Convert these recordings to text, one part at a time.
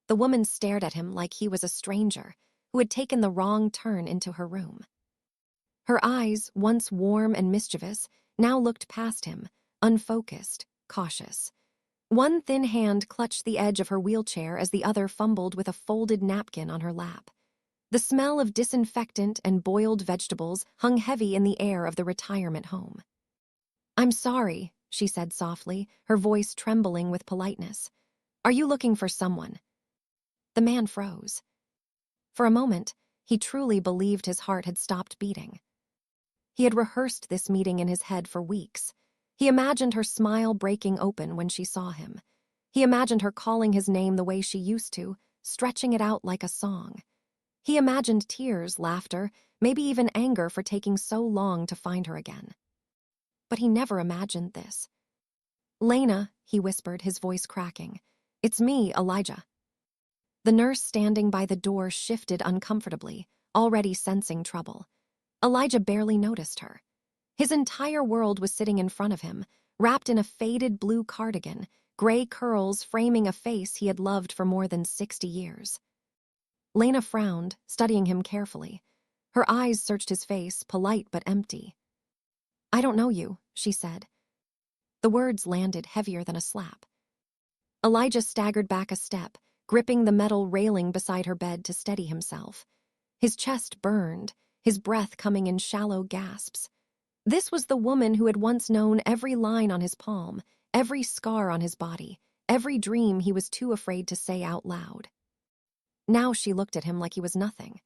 The woman stared at him like he was a stranger who had taken the wrong turn into her room. Her eyes, once warm and mischievous, now looked past him, unfocused, cautious. One thin hand clutched the edge of her wheelchair as the other fumbled with a folded napkin on her lap. The smell of disinfectant and boiled vegetables hung heavy in the air of the retirement home. "I'm sorry," she said softly, her voice trembling with politeness. "Are you looking for someone?" The man froze. For a moment, he truly believed his heart had stopped beating. He had rehearsed this meeting in his head for weeks. He imagined her smile breaking open when she saw him. He imagined her calling his name the way she used to, stretching it out like a song. He imagined tears, laughter, maybe even anger for taking so long to find her again. But he never imagined this. "Lena," he whispered, his voice cracking. "It's me, Elijah." The nurse standing by the door shifted uncomfortably, already sensing trouble. Elijah barely noticed her. His entire world was sitting in front of him, wrapped in a faded blue cardigan, gray curls framing a face he had loved for more than 60 years. Lena frowned, studying him carefully. Her eyes searched his face, polite but empty. "I don't know you," she said. The words landed heavier than a slap. Elijah staggered back a step, gripping the metal railing beside her bed to steady himself. His chest burned, his breath coming in shallow gasps. This was the woman who had once known every line on his palm, every scar on his body, every dream he was too afraid to say out loud. Now she looked at him like he was nothing.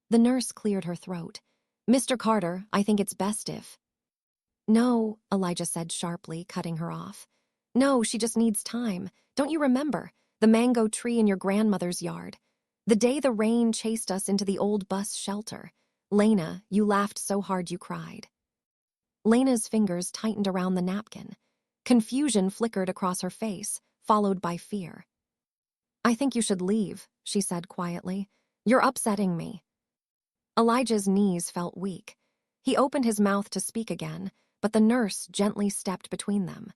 The nurse cleared her throat. "Mr. Carter, I think it's best if—" "No," Elijah said sharply, cutting her off. "No, she just needs time. Don't you remember? The mango tree in your grandmother's yard. The day the rain chased us into the old bus shelter. Lena, you laughed so hard you cried." Lena's fingers tightened around the napkin. Confusion flickered across her face, followed by fear. "I think you should leave," she said quietly. "You're upsetting me." Elijah's knees felt weak. He opened his mouth to speak again, but the nurse gently stepped between them.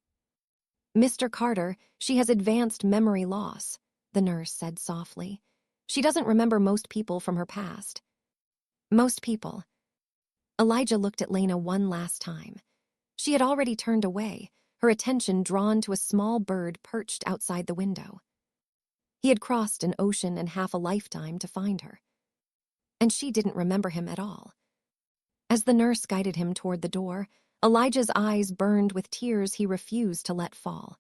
"Mr. Carter, she has advanced memory loss," the nurse said softly. "She doesn't remember most people from her past." Most people. Elijah looked at Lena one last time. She had already turned away, her attention drawn to a small bird perched outside the window. He had crossed an ocean and half a lifetime to find her. And she didn't remember him at all. As the nurse guided him toward the door, Elijah's eyes burned with tears he refused to let fall.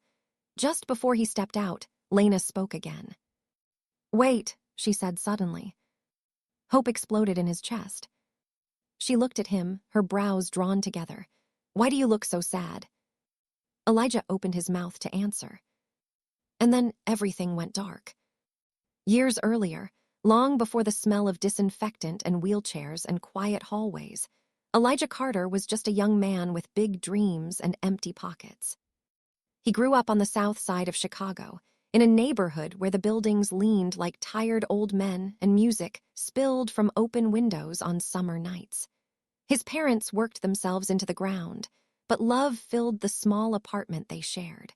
Just before he stepped out, Lena spoke again. "Wait," she said suddenly. Hope exploded in his chest. She looked at him, her brows drawn together. "Why do you look so sad?" Elijah opened his mouth to answer. And then everything went dark. Years earlier, long before the smell of disinfectant and wheelchairs and quiet hallways, Elijah Carter was just a young man with big dreams and empty pockets. He grew up on the south side of Chicago, in a neighborhood where the buildings leaned like tired old men and music spilled from open windows on summer nights. His parents worked themselves into the ground, but love filled the small apartment they shared.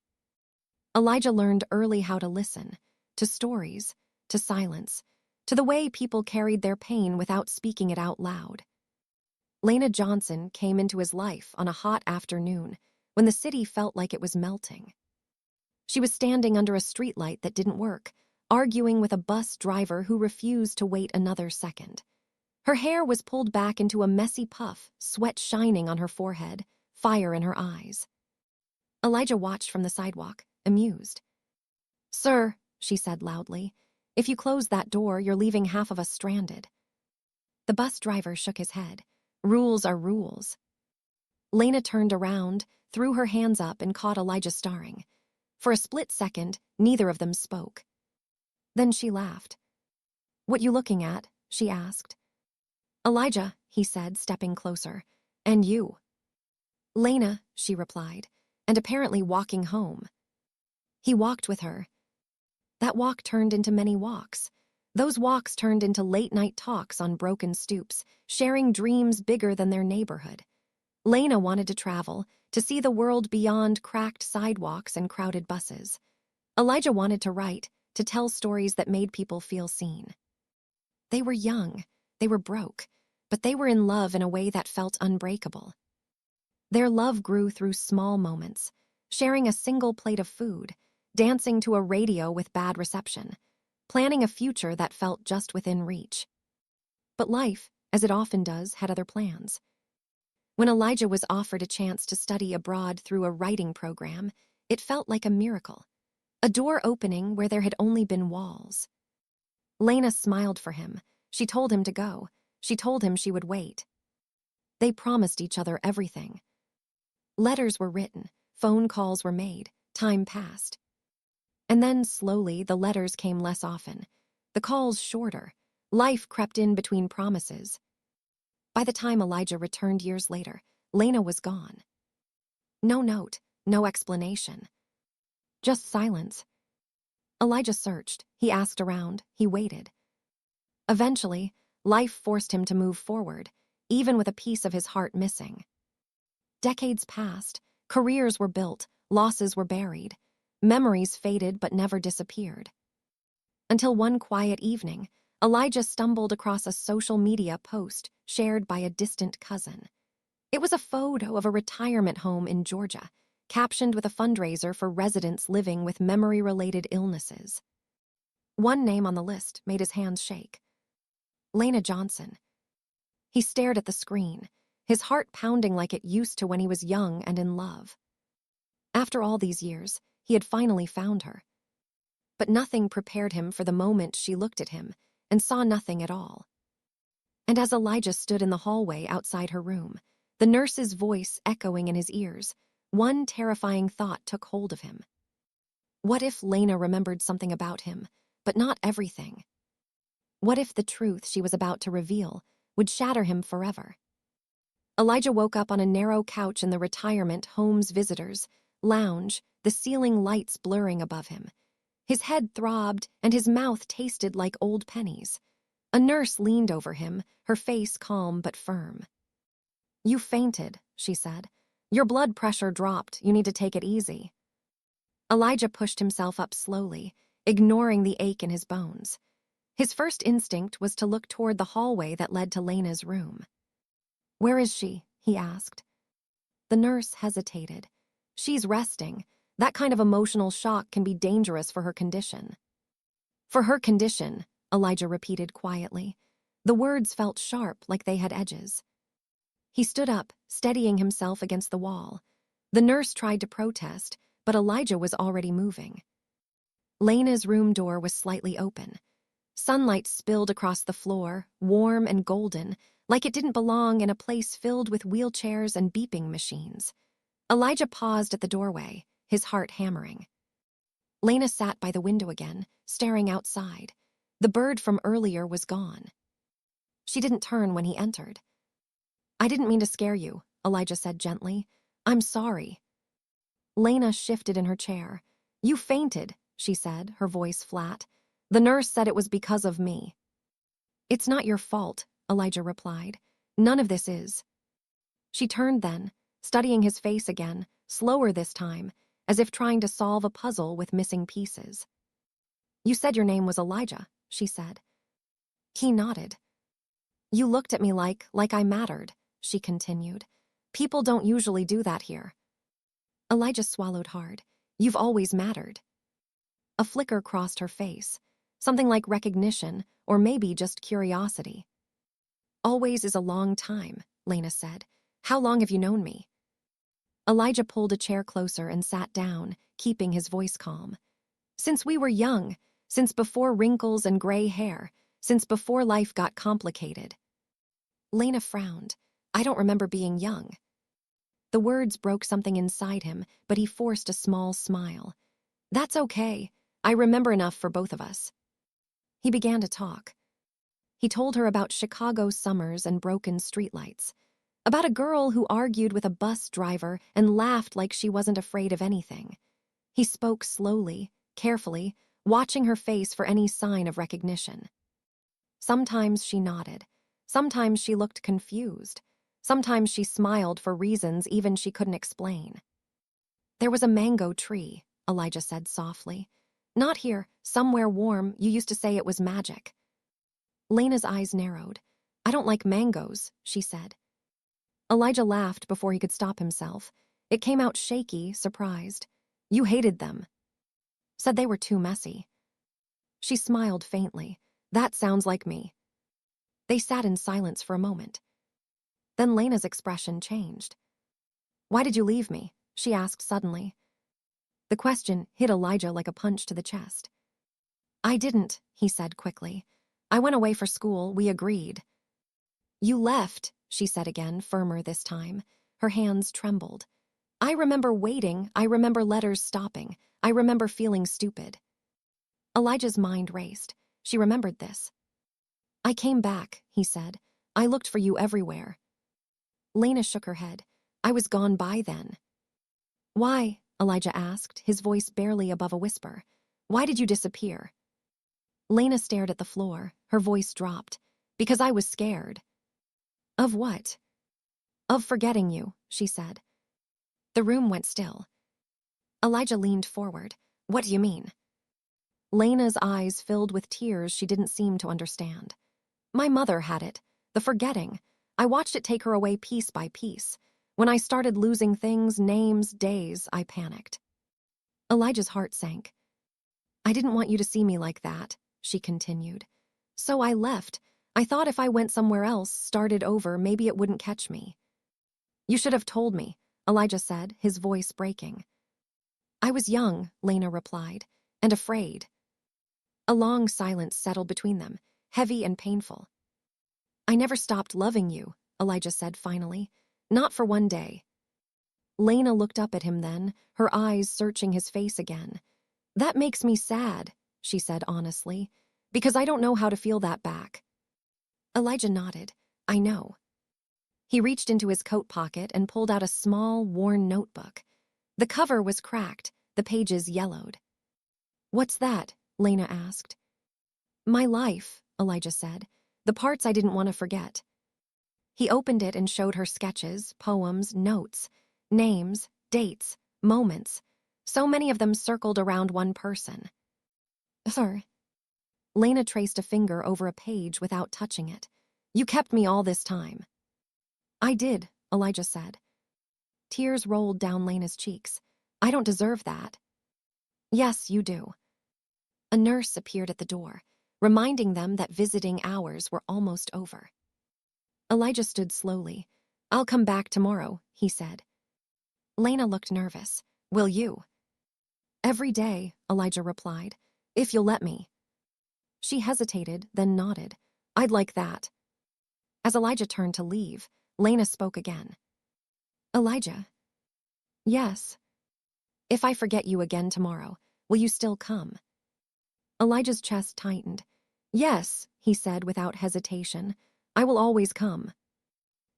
Elijah learned early how to listen, to stories, to silence, to the way people carried their pain without speaking it out loud. Lena Johnson came into his life on a hot afternoon when the city felt like it was melting. She was standing under a streetlight that didn't work, arguing with a bus driver who refused to wait another second. Her hair was pulled back into a messy puff, sweat shining on her forehead, fire in her eyes. Elijah watched from the sidewalk, amused. "Sir," she said loudly, "if you close that door, you're leaving half of us stranded." The bus driver shook his head. "Rules are rules." Lena turned around, threw her hands up, and caught Elijah staring. For a split second, neither of them spoke. Then she laughed. "What you looking at?" she asked. "Elijah," he said, stepping closer. "And you?" "Lena," she replied, "and apparently walking home." He walked with her. That walk turned into many walks. Those walks turned into late-night talks on broken stoops, sharing dreams bigger than their neighborhood. Lena wanted to travel, to see the world beyond cracked sidewalks and crowded buses. Elijah wanted to write, to tell stories that made people feel seen. They were young, they were broke, but they were in love in a way that felt unbreakable. Their love grew through small moments, sharing a single plate of food, dancing to a radio with bad reception, planning a future that felt just within reach. But life, as it often does, had other plans. When Elijah was offered a chance to study abroad through a writing program, it felt like a miracle, a door opening where there had only been walls. Lena smiled for him. She told him to go. She told him she would wait. They promised each other everything. Letters were written, phone calls were made, time passed. And then, slowly, the letters came less often, the calls shorter. Life crept in between promises. By the time Elijah returned years later, Lena was gone. No note, no explanation. Just silence. Elijah searched, he asked around, he waited. Eventually, life forced him to move forward, even with a piece of his heart missing. Decades passed, careers were built, losses were buried, memories faded but never disappeared. Until one quiet evening, Elijah stumbled across a social media post shared by a distant cousin. It was a photo of a retirement home in Georgia, captioned with a fundraiser for residents living with memory-related illnesses. One name on the list made his hands shake. Lena Johnson. He stared at the screen, his heart pounding like it used to when he was young and in love. After all these years, he had finally found her. But nothing prepared him for the moment she looked at him and saw nothing at all. And as Elijah stood in the hallway outside her room, the nurse's voice echoing in his ears, one terrifying thought took hold of him. What if Lena remembered something about him, but not everything? What if the truth she was about to reveal would shatter him forever? Elijah woke up on a narrow couch in the retirement home's visitors' lounge, the ceiling lights blurring above him. His head throbbed and his mouth tasted like old pennies. A nurse leaned over him, her face calm but firm. "You fainted," she said. "Your blood pressure dropped. You need to take it easy." Elijah pushed himself up slowly, ignoring the ache in his bones. His first instinct was to look toward the hallway that led to Lena's room. "Where is she?" he asked. The nurse hesitated. "She's resting. That kind of emotional shock can be dangerous for her condition." "For her condition," Elijah repeated quietly. The words felt sharp, like they had edges. He stood up, steadying himself against the wall. The nurse tried to protest, but Elijah was already moving. Lena's room door was slightly open. Sunlight spilled across the floor, warm and golden, like it didn't belong in a place filled with wheelchairs and beeping machines. Elijah paused at the doorway, his heart hammering. Lena sat by the window again, staring outside. The bird from earlier was gone. She didn't turn when he entered. "I didn't mean to scare you," Elijah said gently. "I'm sorry." Lena shifted in her chair. "You fainted," she said, her voice flat. "The nurse said it was because of me." "It's not your fault," Elijah replied. "None of this is." She turned then, studying his face again, slower this time, as if trying to solve a puzzle with missing pieces. "You said your name was Elijah," she said. He nodded. "You looked at me like I mattered," she continued. "People don't usually do that here." Elijah swallowed hard. "You've always mattered." A flicker crossed her face, something like recognition, or maybe just curiosity. "Always is a long time," Lena said. "How long have you known me?" Elijah pulled a chair closer and sat down, keeping his voice calm. "Since we were young, since before wrinkles and gray hair, since before life got complicated." Lena frowned. "I don't remember being young." The words broke something inside him, but he forced a small smile. "That's okay. I remember enough for both of us." He began to talk. He told her about Chicago summers and broken streetlights, about a girl who argued with a bus driver and laughed like she wasn't afraid of anything. He spoke slowly, carefully, watching her face for any sign of recognition. Sometimes she nodded. Sometimes she looked confused. Sometimes she smiled for reasons even she couldn't explain. "There was a mango tree," Elijah said softly. Not here, somewhere warm. You used to say it was magic. Lena's eyes narrowed. I don't like mangoes, she said. Elijah laughed before he could stop himself. It came out shaky, surprised. You hated them. Said they were too messy. She smiled faintly. That sounds like me. They sat in silence for a moment. Then Lena's expression changed. Why did you leave me? She asked suddenly. The question hit Elijah like a punch to the chest. I didn't, he said quickly. I went away for school, we agreed. You left, she said again, firmer this time. Her hands trembled. I remember waiting, I remember letters stopping, I remember feeling stupid. Elijah's mind raced. She remembered this. I came back, he said. I looked for you everywhere. Lena shook her head. I was gone by then. Why? Elijah asked, his voice barely above a whisper. Why did you disappear? Lena stared at the floor. Her voice dropped. Because I was scared. Of what? Of forgetting you, she said. The room went still. Elijah leaned forward. What do you mean? Lena's eyes filled with tears she didn't seem to understand. My mother had it. The forgetting. I watched it take her away piece by piece. When I started losing things, names, days, I panicked. Elijah's heart sank. I didn't want you to see me like that, she continued. So I left. I thought if I went somewhere else, started over, maybe it wouldn't catch me. You should have told me, Elijah said, his voice breaking. I was young, Lena replied, and afraid. A long silence settled between them, heavy and painful. I never stopped loving you, Elijah said finally. Not for one day. Lena looked up at him then, her eyes searching his face again. That makes me sad, she said honestly, because I don't know how to feel that back. Elijah nodded. I know. He reached into his coat pocket and pulled out a small, worn notebook. The cover was cracked, the pages yellowed. What's that? Lena asked. My life, Elijah said, the parts I didn't want to forget. He opened it and showed her sketches, poems, notes, names, dates, moments, so many of them circled around one person. Sir. Lena traced a finger over a page without touching it. You kept me all this time. I did, Elijah said. Tears rolled down Lena's cheeks. I don't deserve that. Yes, you do. A nurse appeared at the door, reminding them that visiting hours were almost over. Elijah stood slowly. I'll come back tomorrow, he said. Lena looked nervous. Will you? Every day, Elijah replied, if you'll let me. She hesitated, then nodded. I'd like that. As Elijah turned to leave, Lena spoke again. Elijah. Yes. If I forget you again tomorrow, will you still come? Elijah's chest tightened. Yes, he said without hesitation. I will always come.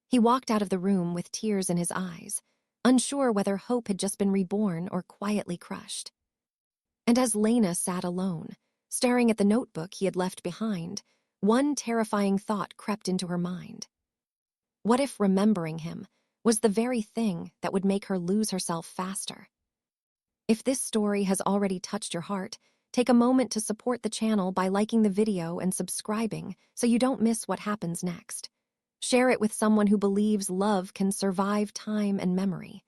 He walked out of the room with tears in his eyes, unsure whether hope had just been reborn or quietly crushed. And as Lena sat alone, staring at the notebook he had left behind, one terrifying thought crept into her mind. What if remembering him was the very thing that would make her lose herself faster? If this story has already touched your heart, take a moment to support the channel by liking the video and subscribing so you don't miss what happens next. Share it with someone who believes love can survive time and memory.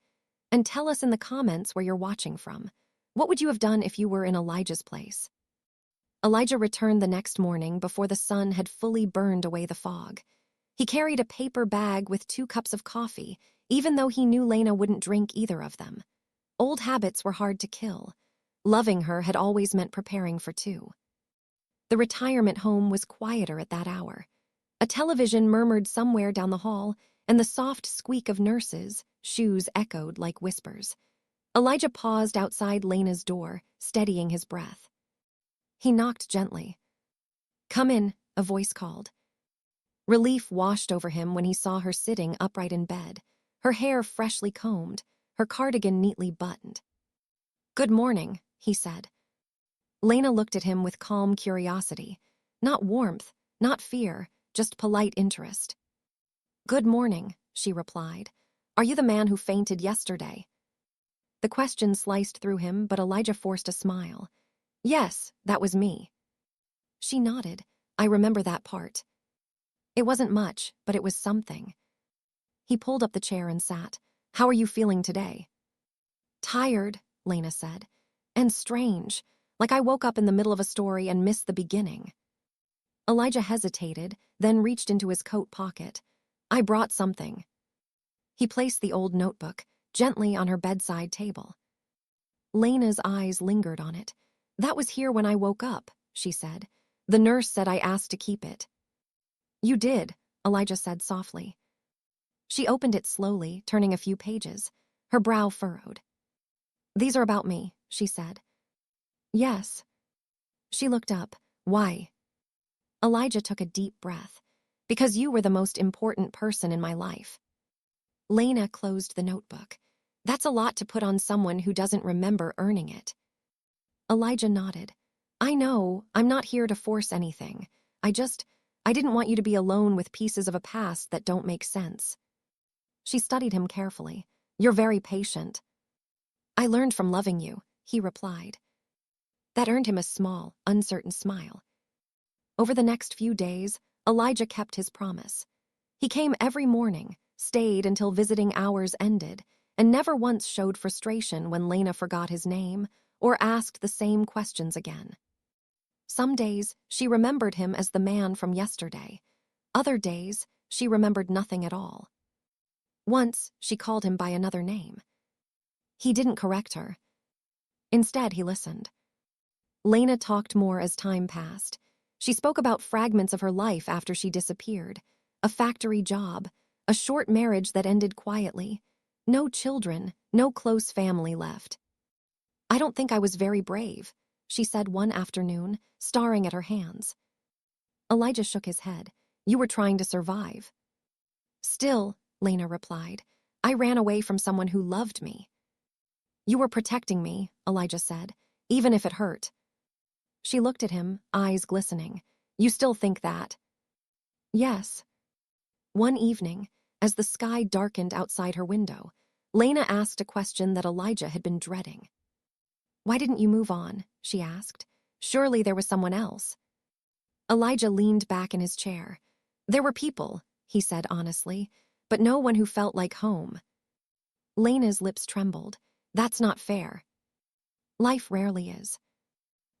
And tell us in the comments where you're watching from. What would you have done if you were in Elijah's place? Elijah returned the next morning before the sun had fully burned away the fog. He carried a paper bag with 2 cups of coffee, even though he knew Lena wouldn't drink either of them. Old habits were hard to kill. Loving her had always meant preparing for 2. The retirement home was quieter at that hour. A television murmured somewhere down the hall, and the soft squeak of nurses' shoes echoed like whispers. Elijah paused outside Lena's door, steadying his breath. He knocked gently. Come in, a voice called. Relief washed over him when he saw her sitting upright in bed, her hair freshly combed, her cardigan neatly buttoned. Good morning, he said. Lena looked at him with calm curiosity. Not warmth, not fear, just polite interest. Good morning, she replied. Are you the man who fainted yesterday? The question sliced through him, but Elijah forced a smile. Yes, that was me. She nodded. I remember that part. It wasn't much, but it was something. He pulled up the chair and sat. How are you feeling today? Tired, Lena said. And strange, like I woke up in the middle of a story and missed the beginning. Elijah hesitated, then reached into his coat pocket. I brought something. He placed the old notebook gently on her bedside table. Lena's eyes lingered on it. That was here when I woke up, she said. The nurse said I asked to keep it. You did, Elijah said softly. She opened it slowly, turning a few pages. Her brow furrowed. These are about me, she said. Yes. She looked up. Why? Elijah took a deep breath. Because you were the most important person in my life. Lena closed the notebook. That's a lot to put on someone who doesn't remember earning it. Elijah nodded. I know, I'm not here to force anything. I didn't want you to be alone with pieces of a past that don't make sense. She studied him carefully. You're very patient. I learned from loving you, he replied. That earned him a small, uncertain smile. Over the next few days, Elijah kept his promise. He came every morning, stayed until visiting hours ended, and never once showed frustration when Lena forgot his name or asked the same questions again. Some days, she remembered him as the man from yesterday. Other days, she remembered nothing at all. Once, she called him by another name. He didn't correct her. Instead, he listened. Lena talked more as time passed. She spoke about fragments of her life after she disappeared. A factory job, a short marriage that ended quietly. No children, no close family left. I don't think I was very brave, she said one afternoon, staring at her hands. Elijah shook his head. You were trying to survive. Still, Lena replied, I ran away from someone who loved me. You were protecting me, Elijah said, even if it hurt. She looked at him, eyes glistening. You still think that? Yes. One evening, as the sky darkened outside her window, Lena asked a question that Elijah had been dreading. Why didn't you move on? She asked. Surely there was someone else. Elijah leaned back in his chair. There were people, he said honestly, but no one who felt like home. Lena's lips trembled. That's not fair. Life rarely is.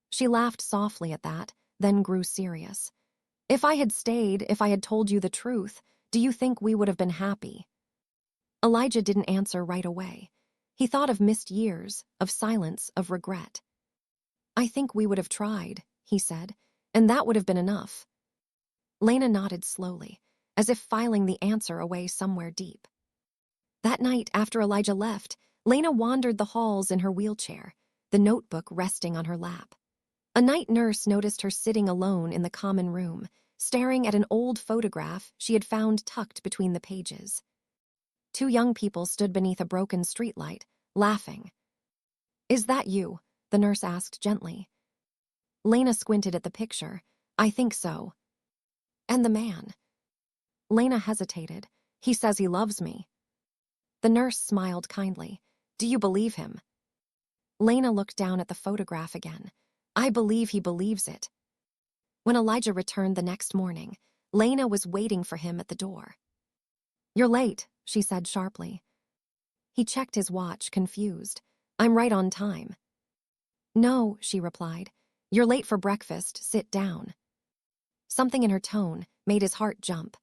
She laughed softly at that, then grew serious. If I had stayed, if I had told you the truth, do you think we would have been happy? Elijah didn't answer right away. He thought of missed years, of silence, of regret. I think we would have tried, he said, and that would have been enough. Lena nodded slowly, as if filing the answer away somewhere deep. That night, after Elijah left, Lena wandered the halls in her wheelchair, the notebook resting on her lap. A night nurse noticed her sitting alone in the common room, staring at an old photograph she had found tucked between the pages. Two young people stood beneath a broken streetlight, laughing. Is that you? The nurse asked gently. Lena squinted at the picture. I think so. And the man? Lena hesitated. He says he loves me. The nurse smiled kindly. Do you believe him? Lena looked down at the photograph again. I believe he believes it. When Elijah returned the next morning, Lena was waiting for him at the door. You're late, she said sharply. He checked his watch, confused. I'm right on time. No, she replied. You're late for breakfast, sit down. Something in her tone made his heart jump.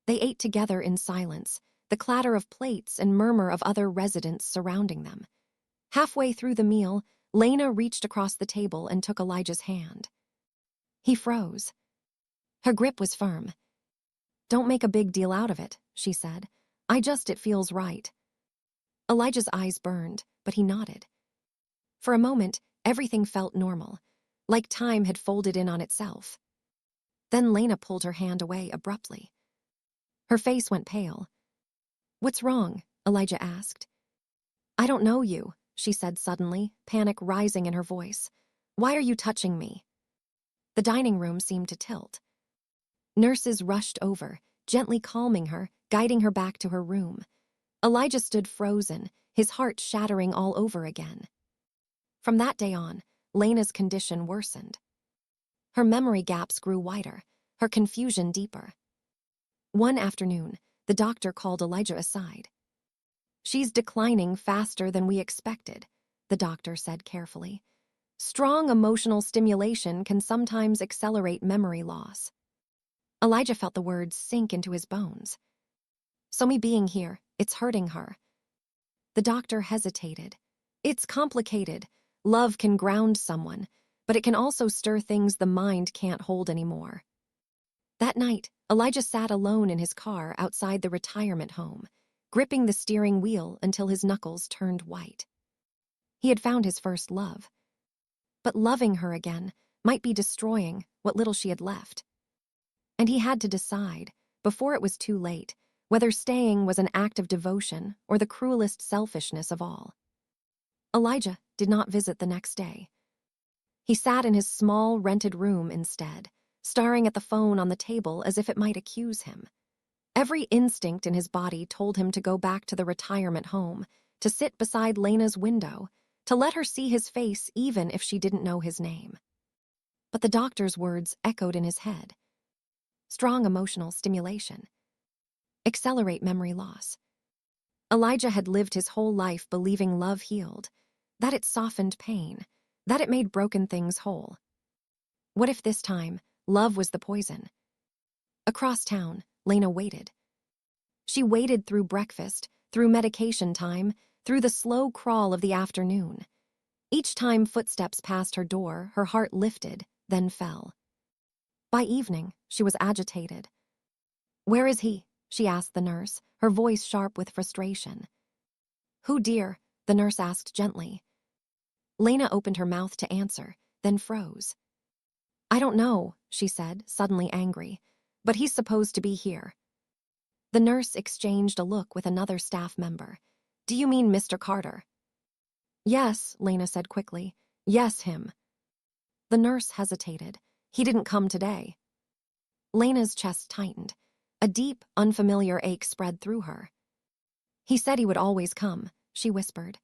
They ate together in silence, the clatter of plates and murmur of other residents surrounding them. Halfway through the meal, Lena reached across the table and took Elijah's hand. He froze. Her grip was firm. Don't make a big deal out of it, she said. It feels right. Elijah's eyes burned, but he nodded. For a moment, everything felt normal, like time had folded in on itself. Then Lena pulled her hand away abruptly. Her face went pale. What's wrong? Elijah asked. I don't know you, she said suddenly, panic rising in her voice. Why are you touching me? The dining room seemed to tilt. Nurses rushed over, gently calming her, guiding her back to her room. Elijah stood frozen, his heart shattering all over again. From that day on, Lena's condition worsened. Her memory gaps grew wider, her confusion deeper. One afternoon, the doctor called Elijah aside. "She's declining faster than we expected," the doctor said carefully. "Strong emotional stimulation can sometimes accelerate memory loss." Elijah felt the words sink into his bones. "So me being here, it's hurting her." The doctor hesitated. "It's complicated. Love can ground someone, but it can also stir things the mind can't hold anymore." That night, Elijah sat alone in his car outside the retirement home, gripping the steering wheel until his knuckles turned white. He had found his first love. But loving her again might be destroying what little she had left. And he had to decide, before it was too late, whether staying was an act of devotion or the cruelest selfishness of all. Elijah did not visit the next day. He sat in his small, rented room instead, staring at the phone on the table as if it might accuse him. Every instinct in his body told him to go back to the retirement home, to sit beside Lena's window, to let her see his face even if she didn't know his name. But the doctor's words echoed in his head. Strong emotional stimulation. Accelerate memory loss. Elijah had lived his whole life believing love healed, that it softened pain, that it made broken things whole. What if this time, love was the poison? Across town, Lena waited. She waited through breakfast, through medication time, through the slow crawl of the afternoon. Each time footsteps passed her door, her heart lifted, then fell. By evening, she was agitated. "Where is he?" she asked the nurse, her voice sharp with frustration. "Who, dear?" the nurse asked gently. Lena opened her mouth to answer, then froze. "I don't know," she said, suddenly angry, "but he's supposed to be here." The nurse exchanged a look with another staff member. "Do you mean Mr. Carter?" "Yes," Lena said quickly. "Yes, him." The nurse hesitated. "He didn't come today." Lena's chest tightened. A deep, unfamiliar ache spread through her. "He said he would always come," she whispered.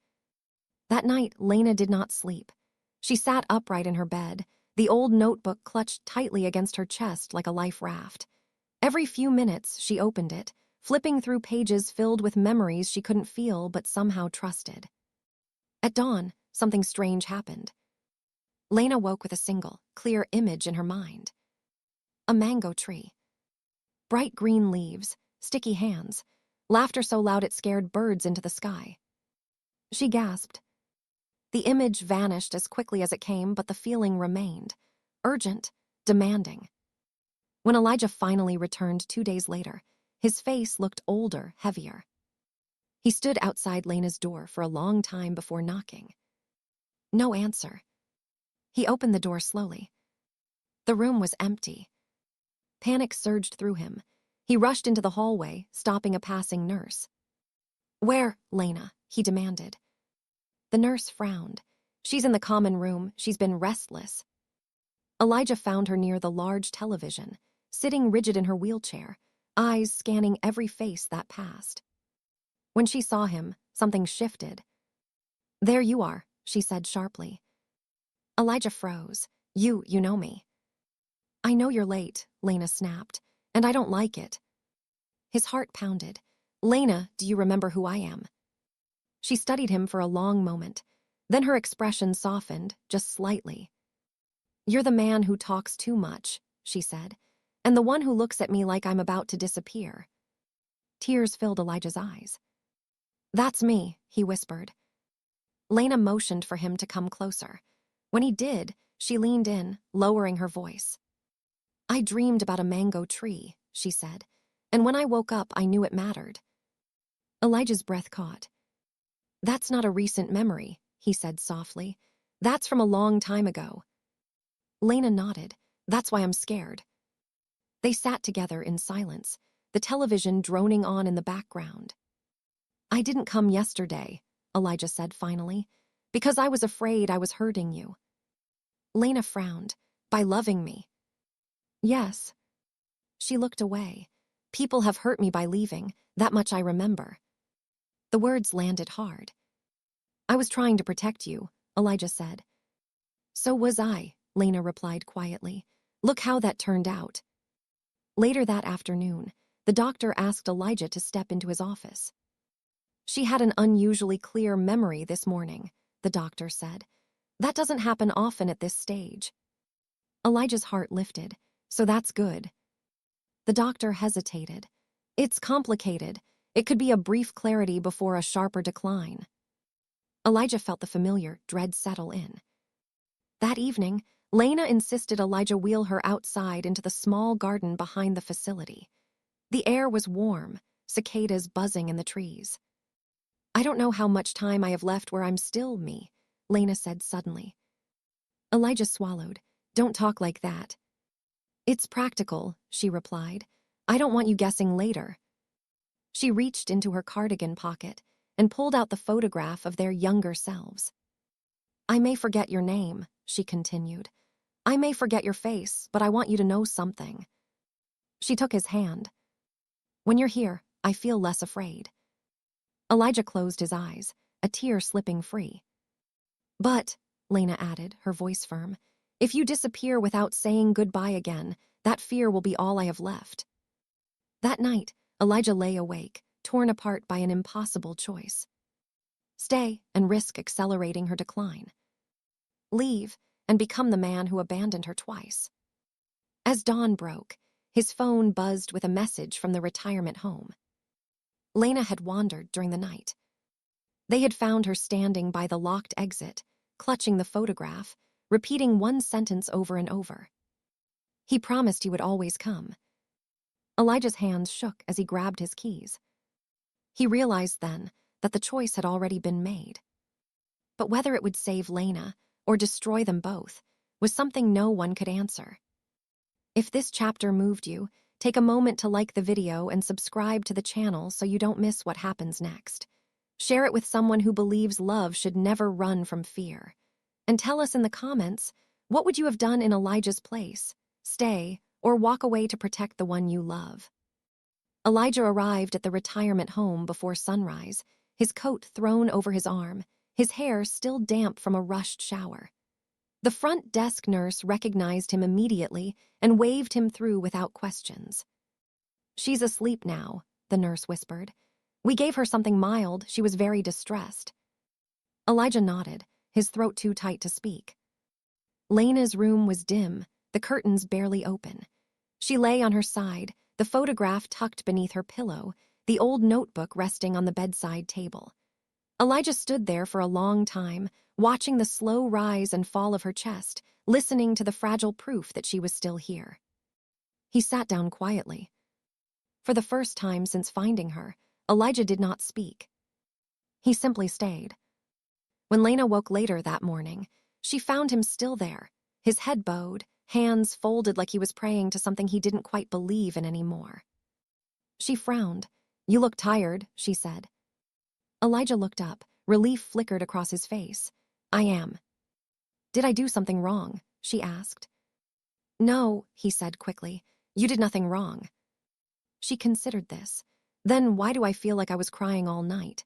That night, Lena did not sleep. She sat upright in her bed, the old notebook clutched tightly against her chest like a life raft. Every few minutes, she opened it, flipping through pages filled with memories she couldn't feel but somehow trusted. At dawn, something strange happened. Lena woke with a single, clear image in her mind. A mango tree. Bright green leaves, sticky hands, laughter so loud it scared birds into the sky. She gasped. The image vanished as quickly as it came, but the feeling remained. Urgent, demanding. When Elijah finally returned 2 days later, his face looked older, heavier. He stood outside Lena's door for a long time before knocking. No answer. He opened the door slowly. The room was empty. Panic surged through him. He rushed into the hallway, stopping a passing nurse. "Where, Lena?" he demanded. The nurse frowned. "She's in the common room. She's been restless." Elijah found her near the large television, sitting rigid in her wheelchair, eyes scanning every face that passed. When she saw him, something shifted. "There you are," she said sharply. Elijah froze. You know me." "I know you're late," Lena snapped, "and I don't like it." His heart pounded. "Lena, do you remember who I am?" She studied him for a long moment. Then her expression softened, just slightly. "You're the man who talks too much," she said, "and the one who looks at me like I'm about to disappear." Tears filled Elijah's eyes. "That's me," he whispered. Lena motioned for him to come closer. When he did, she leaned in, lowering her voice. "I dreamed about a mango tree," she said, "and when I woke up, I knew it mattered." Elijah's breath caught. "That's not a recent memory," he said softly. "That's from a long time ago." Lena nodded. "That's why I'm scared." They sat together in silence, the television droning on in the background. "I didn't come yesterday," Elijah said finally, "because I was afraid I was hurting you." Lena frowned. "By loving me?" "Yes." She looked away. "People have hurt me by leaving, that much I remember." The words landed hard. "I was trying to protect you," Elijah said. So was I, Lena replied quietly. Look how that turned out. Later that afternoon, the doctor asked Elijah to step into his office. She had an unusually clear memory this morning, the doctor said. That doesn't happen often at this stage. Elijah's heart lifted. So that's good. The doctor hesitated. It's complicated. It could be a brief clarity before a sharper decline. Elijah felt the familiar dread settle in. That evening, Lena insisted Elijah wheel her outside into the small garden behind the facility. The air was warm, cicadas buzzing in the trees. I don't know how much time I have left where I'm still me, Lena said suddenly. Elijah swallowed. Don't talk like that. It's practical, she replied. I don't want you guessing later. She reached into her cardigan pocket and pulled out the photograph of their younger selves. I may forget your name, she continued. I may forget your face, but I want you to know something. She took his hand. When you're here, I feel less afraid. Elijah closed his eyes, a tear slipping free. But, Lena added, her voice firm, if you disappear without saying goodbye again, that fear will be all I have left. That night, Elijah lay awake, torn apart by an impossible choice. Stay and risk accelerating her decline. Leave and become the man who abandoned her twice. As dawn broke, his phone buzzed with a message from the retirement home. Lena had wandered during the night. They had found her standing by the locked exit, clutching the photograph, repeating one sentence over and over. He promised he would always come. Elijah's hands shook as he grabbed his keys. He realized then that the choice had already been made. But whether it would save Lena or destroy them both was something no one could answer. If this chapter moved you, take a moment to like the video and subscribe to the channel so you don't miss what happens next. Share it with someone who believes love should never run from fear. And tell us in the comments, what would you have done in Elijah's place? Stay or walk away to protect the one you love? Elijah arrived at the retirement home before sunrise, his coat thrown over his arm, his hair still damp from a rushed shower. The front desk nurse recognized him immediately and waved him through without questions. She's asleep now, the nurse whispered. We gave her something mild. She was very distressed. Elijah nodded, his throat too tight to speak. Lena's room was dim, the curtains barely open. She lay on her side, the photograph tucked beneath her pillow, the old notebook resting on the bedside table. Elijah stood there for a long time, watching the slow rise and fall of her chest, listening to the fragile proof that she was still here. He sat down quietly. For the first time since finding her, Elijah did not speak. He simply stayed. When Lena woke later that morning, she found him still there, his head bowed, hands folded like he was praying to something he didn't quite believe in anymore. She frowned. You look tired, she said. Elijah looked up. Relief flickered across his face. I am. Did I do something wrong? She asked. No, he said quickly. You did nothing wrong. She considered this. Then why do I feel like I was crying all night?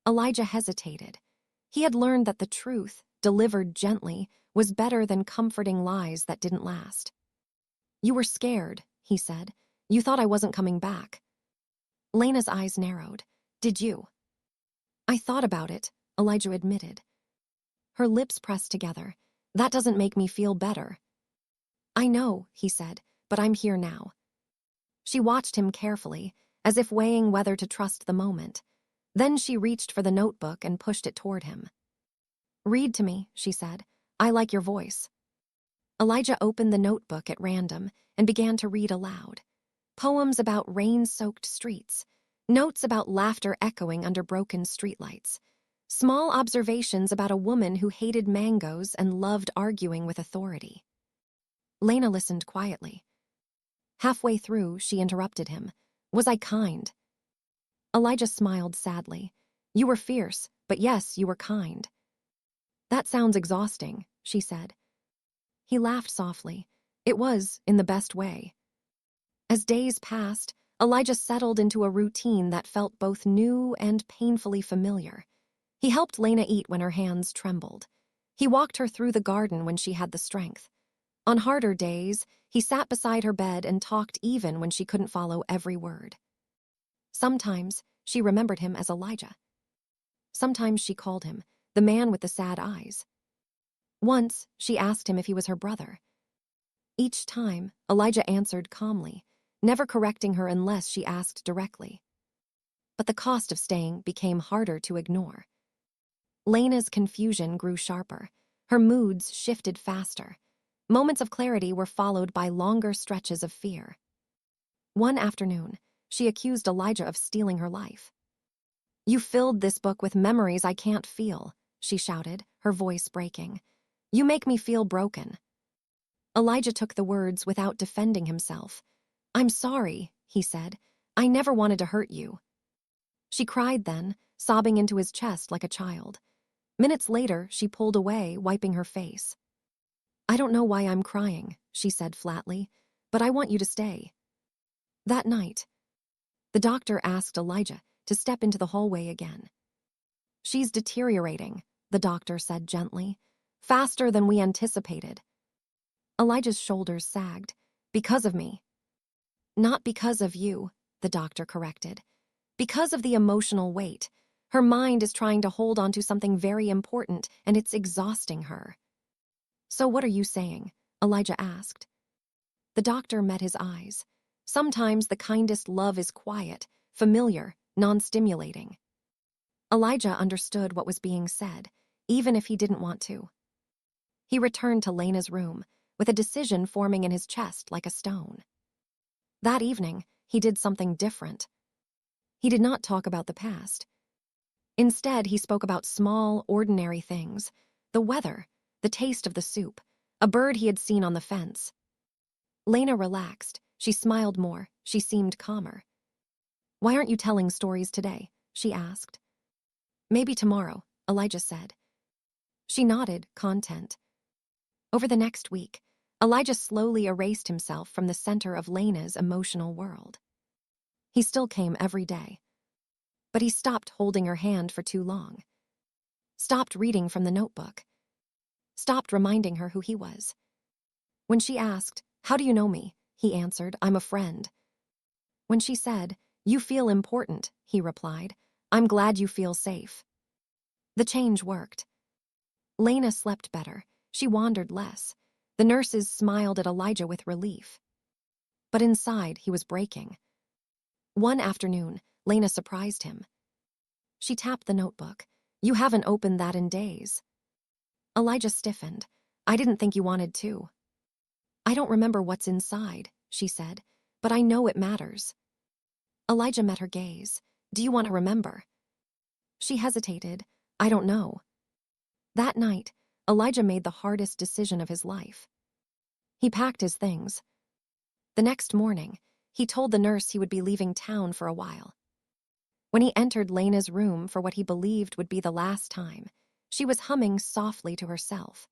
Elijah hesitated. He had learned that the truth, delivered gently, was better than comforting lies that didn't last. You were scared, he said. You thought I wasn't coming back. Lena's eyes narrowed. Did you? I thought about it, Elijah admitted. Her lips pressed together. That doesn't make me feel better. I know, he said, but I'm here now. She watched him carefully, as if weighing whether to trust the moment. Then she reached for the notebook and pushed it toward him. Read to me, she said. I like your voice. Elijah opened the notebook at random and began to read aloud. Poems about rain-soaked streets, notes about laughter echoing under broken streetlights, small observations about a woman who hated mangoes and loved arguing with authority. Lena listened quietly. Halfway through, she interrupted him. Was I kind? Elijah smiled sadly. You were fierce, but yes, you were kind. That sounds exhausting, she said. He laughed softly. It was, in the best way. As days passed, Elijah settled into a routine that felt both new and painfully familiar. He helped Lena eat when her hands trembled. He walked her through the garden when she had the strength. On harder days, he sat beside her bed and talked even when she couldn't follow every word. Sometimes she remembered him as Elijah. Sometimes she called him the man with the sad eyes. Once, she asked him if he was her brother. Each time, Elijah answered calmly, never correcting her unless she asked directly. But the cost of staying became harder to ignore. Lena's confusion grew sharper. Her moods shifted faster. Moments of clarity were followed by longer stretches of fear. One afternoon, she accused Elijah of stealing her life. "You filled this book with memories I can't feel," she shouted, her voice breaking. "You make me feel broken." Elijah took the words without defending himself. "I'm sorry," he said. "I never wanted to hurt you." She cried then, sobbing into his chest like a child. Minutes later, she pulled away, wiping her face. "I don't know why I'm crying," she said flatly, "but I want you to stay." That night, the doctor asked Elijah to step into the hallway again. "She's deteriorating," the doctor said gently, "faster than we anticipated." Elijah's shoulders sagged. "Because of me." "Not because of you," the doctor corrected. "Because of the emotional weight. Her mind is trying to hold on to something very important, and it's exhausting her." "So what are you saying?" Elijah asked. The doctor met his eyes. "Sometimes the kindest love is quiet, familiar, non-stimulating." Elijah understood what was being said, even if he didn't want to. He returned to Lena's room, with a decision forming in his chest like a stone. That evening, he did something different. He did not talk about the past. Instead, he spoke about small, ordinary things: the weather, the taste of the soup, a bird he had seen on the fence. Lena relaxed. She smiled more. She seemed calmer. "Why aren't you telling stories today?" she asked. "Maybe tomorrow," Elijah said. She nodded, content. Over the next week, Elijah slowly erased himself from the center of Lena's emotional world. He still came every day. But he stopped holding her hand for too long. Stopped reading from the notebook. Stopped reminding her who he was. When she asked, "How do you know me?" he answered, "I'm a friend." When she said, "You feel important," he replied, "I'm glad you feel safe." The change worked. Lena slept better. She wandered less. The nurses smiled at Elijah with relief. But inside, he was breaking. One afternoon, Lena surprised him. She tapped the notebook. "You haven't opened that in days." Elijah stiffened. "I didn't think you wanted to." "I don't remember what's inside," she said, "but I know it matters." Elijah met her gaze. "Do you want to remember?" She hesitated. "I don't know." That night, Elijah made the hardest decision of his life. He packed his things. The next morning, he told the nurse he would be leaving town for a while. When he entered Lena's room for what he believed would be the last time, she was humming softly to herself.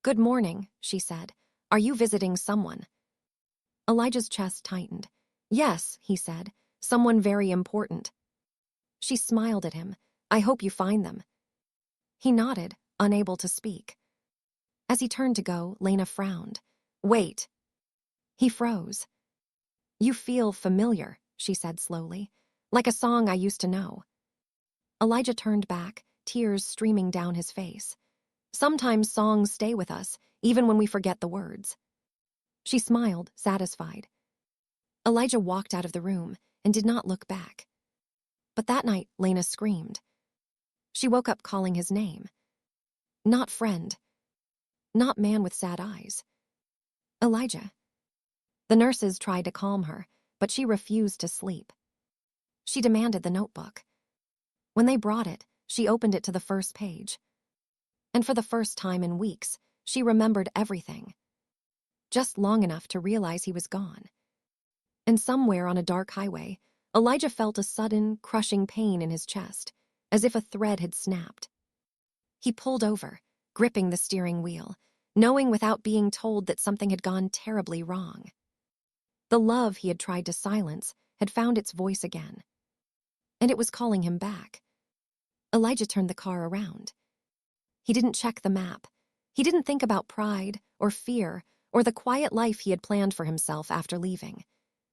"Good morning," she said. "Are you visiting someone?" Elijah's chest tightened. "Yes," he said, "someone very important." She smiled at him. "I hope you find them." He nodded, unable to speak. As he turned to go, Lena frowned. "Wait." He froze. "You feel familiar," she said slowly, "like a song I used to know." Elijah turned back, tears streaming down his face. "Sometimes songs stay with us, even when we forget the words." She smiled, satisfied. Elijah walked out of the room and did not look back. But that night, Lena screamed. She woke up calling his name. Not friend. Not man with sad eyes. Elijah. The nurses tried to calm her, but she refused to sleep. She demanded the notebook. When they brought it, she opened it to the first page. And for the first time in weeks, she remembered everything. Just long enough to realize he was gone. And somewhere on a dark highway, Elijah felt a sudden, crushing pain in his chest, as if a thread had snapped. He pulled over, gripping the steering wheel, knowing without being told that something had gone terribly wrong. The love he had tried to silence had found its voice again. And it was calling him back. Elijah turned the car around. He didn't check the map. He didn't think about pride or fear or the quiet life he had planned for himself after leaving.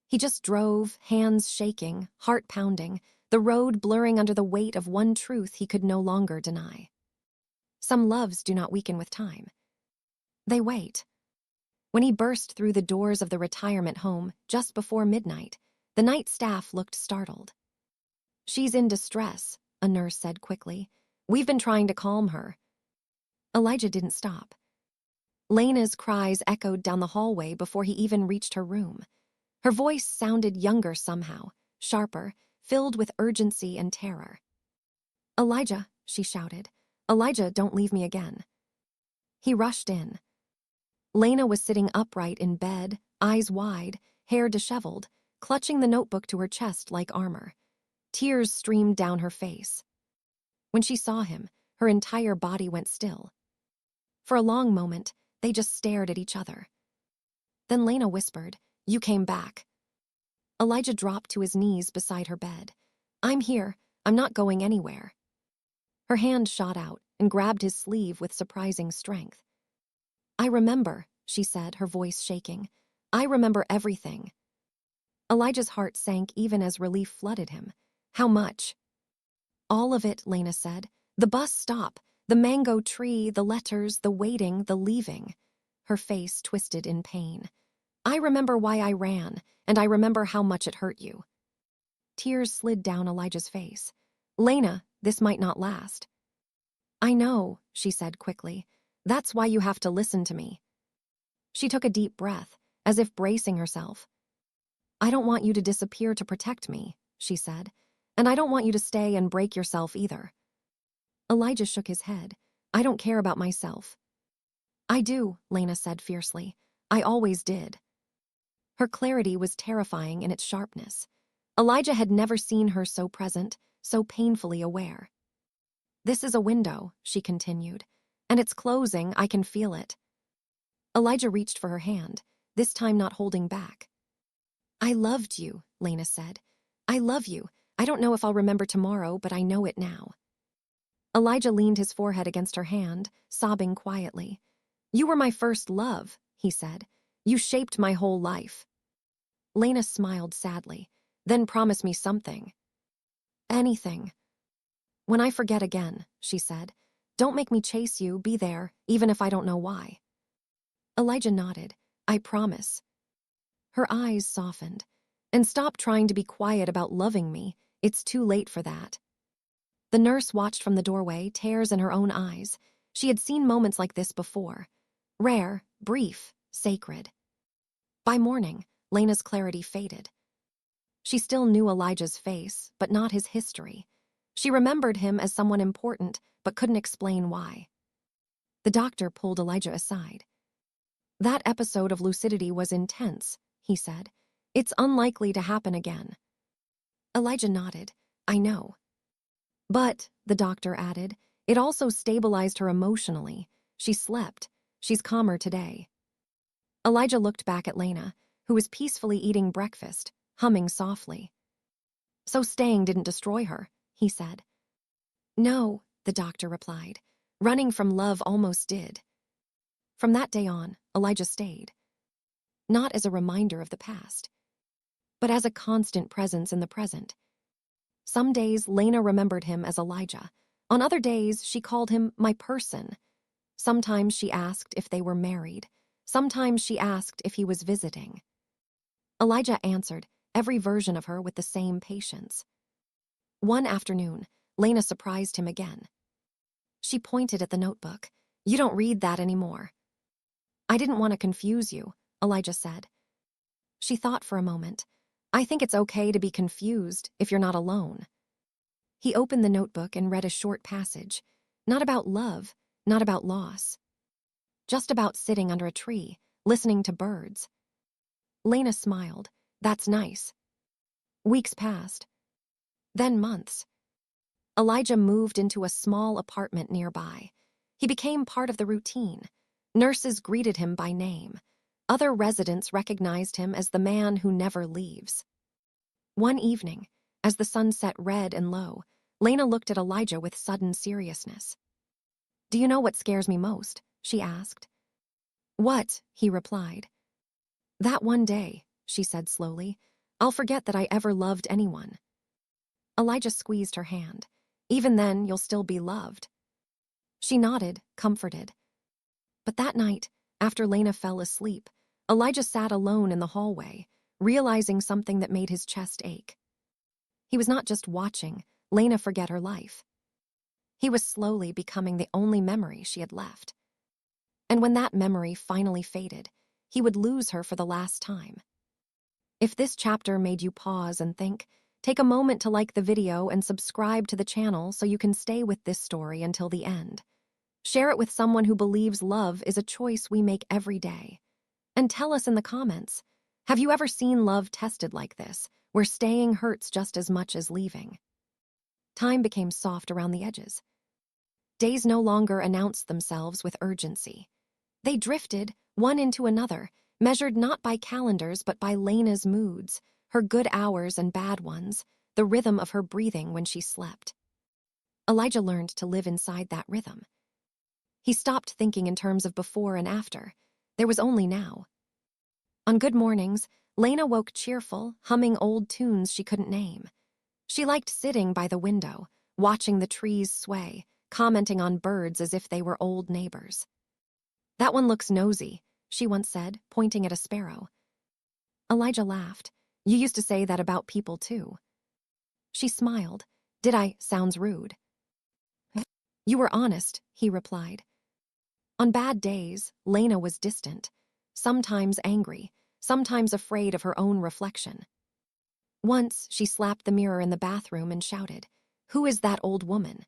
He just drove, hands shaking, heart pounding, the road blurring under the weight of one truth he could no longer deny. Some loves do not weaken with time. They wait. When he burst through the doors of the retirement home just before midnight, the night staff looked startled. "She's in distress," a nurse said quickly. "We've been trying to calm her." Elijah didn't stop. Lena's cries echoed down the hallway before he even reached her room. Her voice sounded younger somehow, sharper, filled with urgency and terror. "Elijah," she shouted. "Elijah, don't leave me again." He rushed in. Lena was sitting upright in bed, eyes wide, hair disheveled, clutching the notebook to her chest like armor. Tears streamed down her face. When she saw him, her entire body went still. For a long moment, they just stared at each other. Then Lena whispered, "You came back." Elijah dropped to his knees beside her bed. "I'm here. I'm not going anywhere." Her hand shot out and grabbed his sleeve with surprising strength. "I remember," she said, her voice shaking. "I remember everything." Elijah's heart sank even as relief flooded him. "How much?" "All of it," Lena said. "The bus stop, the mango tree, the letters, the waiting, the leaving." Her face twisted in pain. "I remember why I ran, and I remember how much it hurt you." Tears slid down Elijah's face. "Lena, this might not last." "I know," she said quickly. "That's why you have to listen to me." She took a deep breath, as if bracing herself. "I don't want you to disappear to protect me," she said. "And I don't want you to stay and break yourself either." Elijah shook his head. "I don't care about myself." "I do," Lena said fiercely. "I always did." Her clarity was terrifying in its sharpness. Elijah had never seen her so present, so painfully aware. "This is a window," she continued, "and it's closing. I can feel it." Elijah reached for her hand, this time not holding back. "I loved you," Lena said. "I love you. I don't know if I'll remember tomorrow, but I know it now." Elijah leaned his forehead against her hand, sobbing quietly. "You were my first love," he said. "You shaped my whole life." Lena smiled sadly. "Then promise me something." "Anything." "When I forget again," she said. "Don't make me chase you, be there, even if I don't know why." Elijah nodded. "I promise." Her eyes softened. "And stop trying to be quiet about loving me. It's too late for that." The nurse watched from the doorway, tears in her own eyes. She had seen moments like this before. Rare, brief, sacred. By morning, Lena's clarity faded. She still knew Elijah's face, but not his history. She remembered him as someone important, but couldn't explain why. The doctor pulled Elijah aside. "That episode of lucidity was intense," he said. "It's unlikely to happen again." Elijah nodded. "I know." "But," the doctor added, "it also stabilized her emotionally. She slept. She's calmer today." Elijah looked back at Lena, who was peacefully eating breakfast, humming softly. "So staying didn't destroy her," he said. "No," the doctor replied. "Running from love almost did." From that day on, Elijah stayed. Not as a reminder of the past, but as a constant presence in the present. Some days, Lena remembered him as Elijah. On other days, she called him my person. Sometimes she asked if they were married. Sometimes she asked if he was visiting. Elijah answered every version of her with the same patience. One afternoon, Lena surprised him again. She pointed at the notebook. "You don't read that anymore." "I didn't want to confuse you," Elijah said. She thought for a moment. "I think it's okay to be confused if you're not alone." He opened the notebook and read a short passage. Not about love, not about loss. Just about sitting under a tree, listening to birds. Lena smiled. "That's nice." Weeks passed. Then months. Elijah moved into a small apartment nearby. He became part of the routine. Nurses greeted him by name. Other residents recognized him as the man who never leaves. One evening, as the sun set red and low, Lena looked at Elijah with sudden seriousness. "Do you know what scares me most?" she asked. "What?" he replied. "That one day," she said slowly, "I'll forget that I ever loved anyone." Elijah squeezed her hand. "Even then, you'll still be loved." She nodded, comforted. But that night, after Lena fell asleep, Elijah sat alone in the hallway, realizing something that made his chest ache. He was not just watching Lena forget her life. He was slowly becoming the only memory she had left. And when that memory finally faded, he would lose her for the last time. If this chapter made you pause and think, take a moment to like the video and subscribe to the channel so you can stay with this story until the end. Share it with someone who believes love is a choice we make every day. And tell us in the comments, have you ever seen love tested like this, where staying hurts just as much as leaving? Time became soft around the edges. Days no longer announced themselves with urgency. They drifted, one into another, measured not by calendars but by Lena's moods, her good hours and bad ones, the rhythm of her breathing when she slept. Elijah learned to live inside that rhythm. He stopped thinking in terms of before and after. There was only now. On good mornings, Lena woke cheerful, humming old tunes she couldn't name. She liked sitting by the window, watching the trees sway, commenting on birds as if they were old neighbors. "That one looks nosy," she once said, pointing at a sparrow. Elijah laughed. "You used to say that about people, too." She smiled. "Did I? Sounds rude." "You were honest," he replied. On bad days, Lena was distant, sometimes angry, sometimes afraid of her own reflection. Once, she slapped the mirror in the bathroom and shouted, "Who is that old woman?"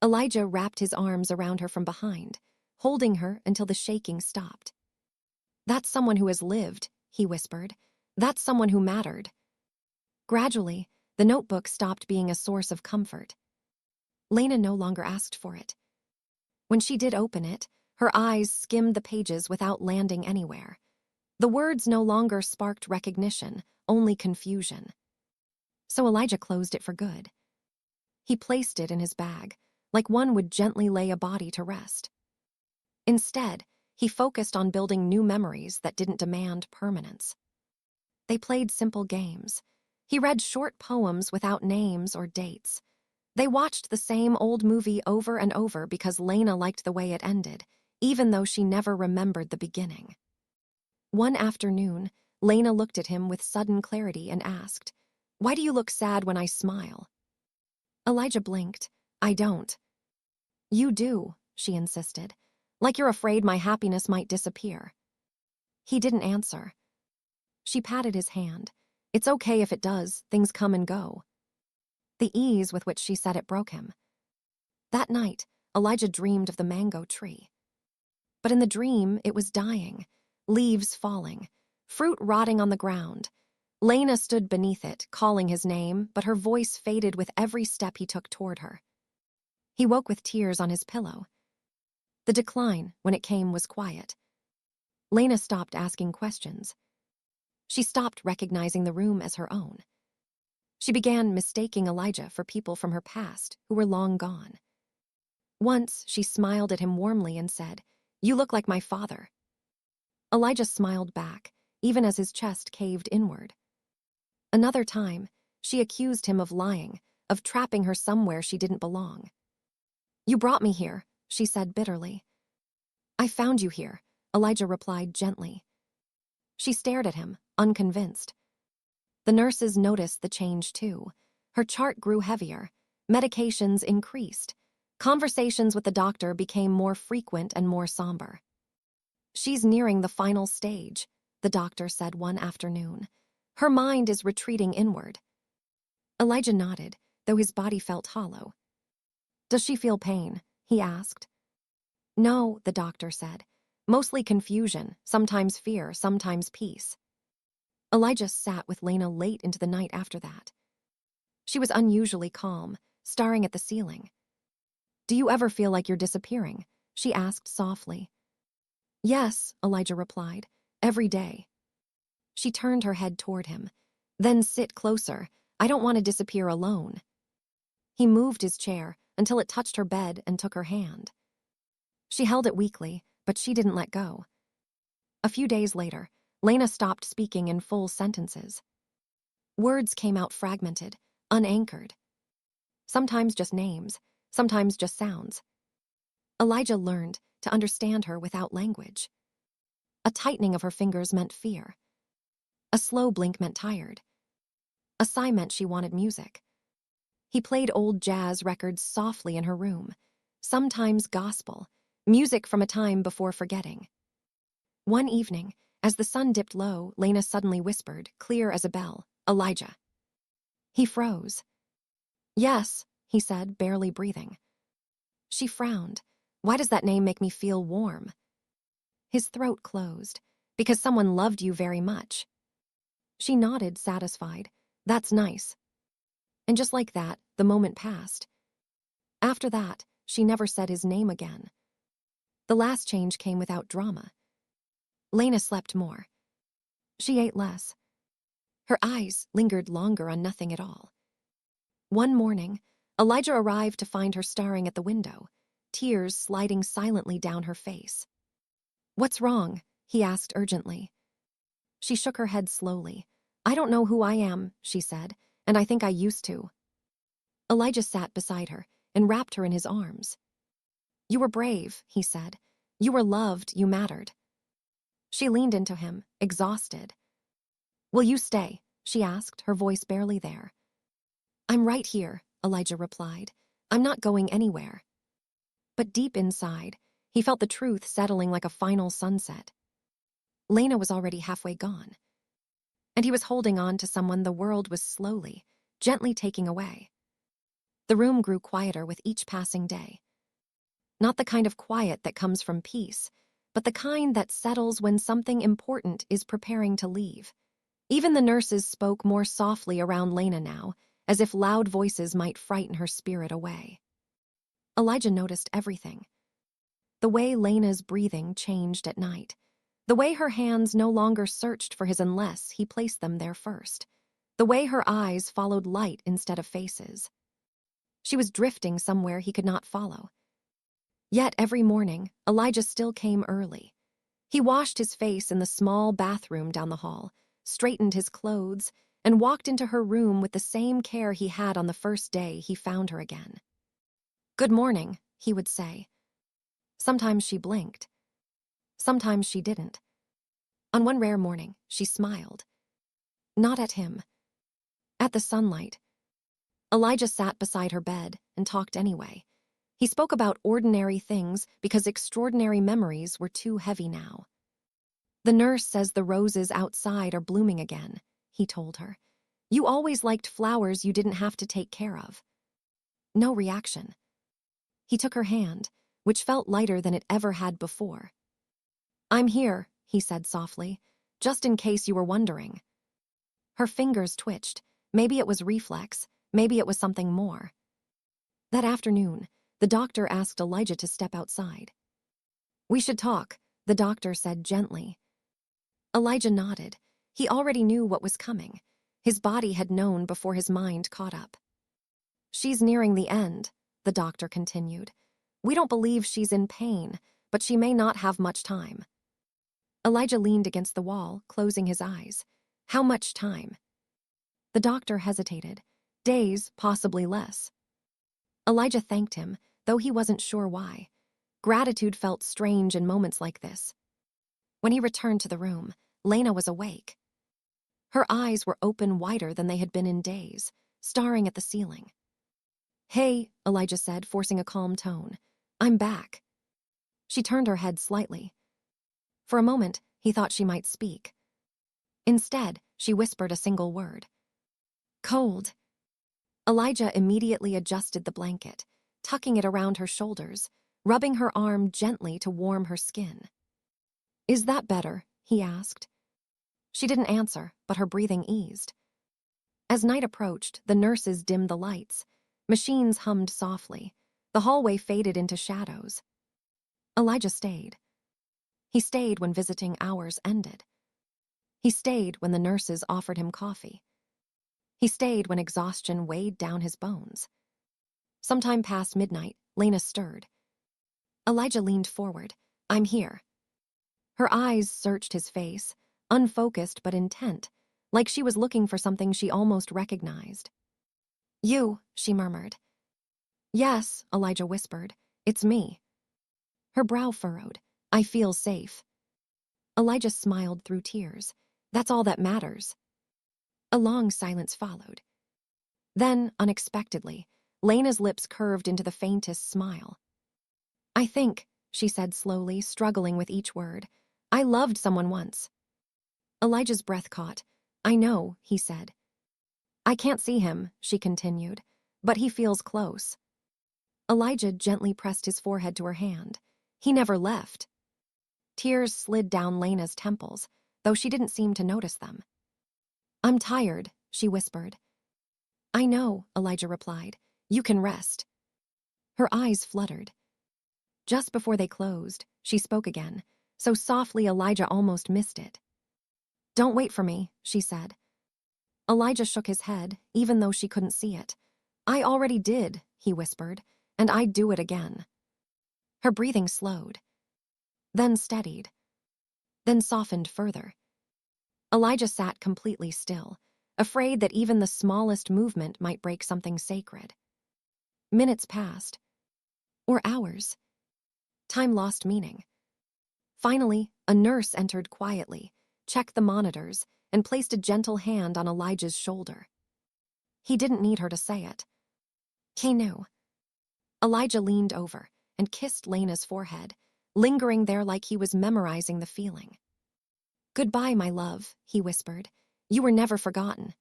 Elijah wrapped his arms around her from behind, holding her until the shaking stopped. "That's someone who has lived," he whispered. "That's someone who mattered." Gradually, the notebook stopped being a source of comfort. Lena no longer asked for it. When she did open it, her eyes skimmed the pages without landing anywhere. The words no longer sparked recognition, only confusion. So Elijah closed it for good. He placed it in his bag, like one would gently lay a body to rest. Instead, he focused on building new memories that didn't demand permanence. They played simple games. He read short poems without names or dates. They watched the same old movie over and over because Lena liked the way it ended, even though she never remembered the beginning. One afternoon, Lena looked at him with sudden clarity and asked, "Why do you look sad when I smile?" Elijah blinked. "I don't." "You do," she insisted, "like you're afraid my happiness might disappear." He didn't answer. She patted his hand. "It's okay if it does, things come and go." The ease with which she said it broke him. That night, Elijah dreamed of the mango tree. But in the dream, it was dying, leaves falling, fruit rotting on the ground. Lena stood beneath it, calling his name, but her voice faded with every step he took toward her. He woke with tears on his pillow. The decline, when it came, was quiet. Lena stopped asking questions. She stopped recognizing the room as her own. She began mistaking Elijah for people from her past who were long gone. Once, she smiled at him warmly and said, "You look like my father." Elijah smiled back, even as his chest caved inward. Another time, she accused him of lying, of trapping her somewhere she didn't belong. "You brought me here," she said bitterly. "I found you here," Elijah replied gently. She stared at him, unconvinced. The nurses noticed the change too. Her chart grew heavier. Medications increased. Conversations with the doctor became more frequent and more somber. "She's nearing the final stage," the doctor said one afternoon. "Her mind is retreating inward." Elijah nodded, though his body felt hollow. "Does she feel pain?" he asked. "No," the doctor said. "Mostly confusion, sometimes fear, sometimes peace." Elijah sat with Lena late into the night after that. She was unusually calm, staring at the ceiling. "Do you ever feel like you're disappearing?" she asked softly. "Yes," Elijah replied, "every day." She turned her head toward him. "Then sit closer. I don't want to disappear alone." He moved his chair until it touched her bed and took her hand. She held it weakly, but she didn't let go. A few days later, Lena stopped speaking in full sentences. Words came out fragmented, unanchored. Sometimes just names, sometimes just sounds. Elijah learned to understand her without language. A tightening of her fingers meant fear. A slow blink meant tired. A sigh meant she wanted music. He played old jazz records softly in her room, sometimes gospel, music from a time before forgetting. One evening, as the sun dipped low, Lena suddenly whispered, clear as a bell, "Elijah." He froze. "Yes," he said, barely breathing. She frowned. "Why does that name make me feel warm?" His throat closed. "Because someone loved you very much." She nodded, satisfied. "That's nice." And just like that, the moment passed. After that, she never said his name again. The last change came without drama. Lena slept more. She ate less. Her eyes lingered longer on nothing at all. One morning, Elijah arrived to find her staring at the window, tears sliding silently down her face. "What's wrong?" he asked urgently. She shook her head slowly. "I don't know who I am," she said, "and I think I used to." Elijah sat beside her and wrapped her in his arms. "You were brave," he said. "You were loved, you mattered." She leaned into him, exhausted. "Will you stay?" she asked, her voice barely there. "I'm right here," Elijah replied. "I'm not going anywhere." But deep inside, he felt the truth settling like a final sunset. Lena was already halfway gone. And he was holding on to someone the world was slowly, gently taking away. The room grew quieter with each passing day. Not the kind of quiet that comes from peace, but the kind that settles when something important is preparing to leave. Even the nurses spoke more softly around Lena now, as if loud voices might frighten her spirit away. Elijah noticed everything. The way Lena's breathing changed at night. The way her hands no longer searched for his unless he placed them there first. The way her eyes followed light instead of faces. She was drifting somewhere he could not follow. Yet every morning, Elijah still came early. He washed his face in the small bathroom down the hall, straightened his clothes, and walked into her room with the same care he had on the first day he found her again. "Good morning," he would say. Sometimes she blinked. Sometimes she didn't. On one rare morning, she smiled. Not at him. At the sunlight. Elijah sat beside her bed and talked anyway. He spoke about ordinary things because extraordinary memories were too heavy now. "The nurse says the roses outside are blooming again," he told her. "You always liked flowers you didn't have to take care of." No reaction. He took her hand, which felt lighter than it ever had before. "I'm here," he said softly, "just in case you were wondering." Her fingers twitched. Maybe it was reflex, maybe it was something more. That afternoon, the doctor asked Elijah to step outside. "We should talk," the doctor said gently. Elijah nodded. He already knew what was coming. His body had known before his mind caught up. "She's nearing the end," the doctor continued. "We don't believe she's in pain, but she may not have much time." Elijah leaned against the wall, closing his eyes. "How much time?" The doctor hesitated. "Days, possibly less." Elijah thanked him, though he wasn't sure why. Gratitude felt strange in moments like this. When he returned to the room, Lena was awake. Her eyes were open wider than they had been in days, staring at the ceiling. "Hey," Elijah said, forcing a calm tone. "I'm back." She turned her head slightly. For a moment, he thought she might speak. Instead, she whispered a single word. "Cold." Elijah immediately adjusted the blanket, tucking it around her shoulders, rubbing her arm gently to warm her skin. "Is that better?" he asked. She didn't answer, but her breathing eased. As night approached, the nurses dimmed the lights. Machines hummed softly. The hallway faded into shadows. Elijah stayed. He stayed when visiting hours ended. He stayed when the nurses offered him coffee. He stayed when exhaustion weighed down his bones. Sometime past midnight, Lena stirred. Elijah leaned forward. I'm here. Her eyes searched his face, unfocused but intent, like she was looking for something she almost recognized. You, she murmured. Yes, Elijah whispered. It's me. Her brow furrowed. I feel safe. Elijah smiled through tears. That's all that matters. A long silence followed. Then, unexpectedly, Lena's lips curved into the faintest smile. I think, she said slowly, struggling with each word, I loved someone once. Elijah's breath caught. I know, he said. I can't see him, she continued, but he feels close. Elijah gently pressed his forehead to her hand. He never left. Tears slid down Lena's temples, though she didn't seem to notice them. I'm tired, she whispered. I know, Elijah replied. You can rest. Her eyes fluttered. Just before they closed, she spoke again, so softly Elijah almost missed it. Don't wait for me, she said. Elijah shook his head, even though she couldn't see it. I already did, he whispered, and I'd do it again. Her breathing slowed, then steadied, then softened further. Elijah sat completely still, afraid that even the smallest movement might break something sacred. Minutes passed, or hours. Time lost meaning. Finally, a nurse entered quietly, checked the monitors, and placed a gentle hand on Elijah's shoulder. He didn't need her to say it. He knew. Elijah leaned over and kissed Lena's forehead, lingering there like he was memorizing the feeling. Goodbye, my love, he whispered. You were never forgotten.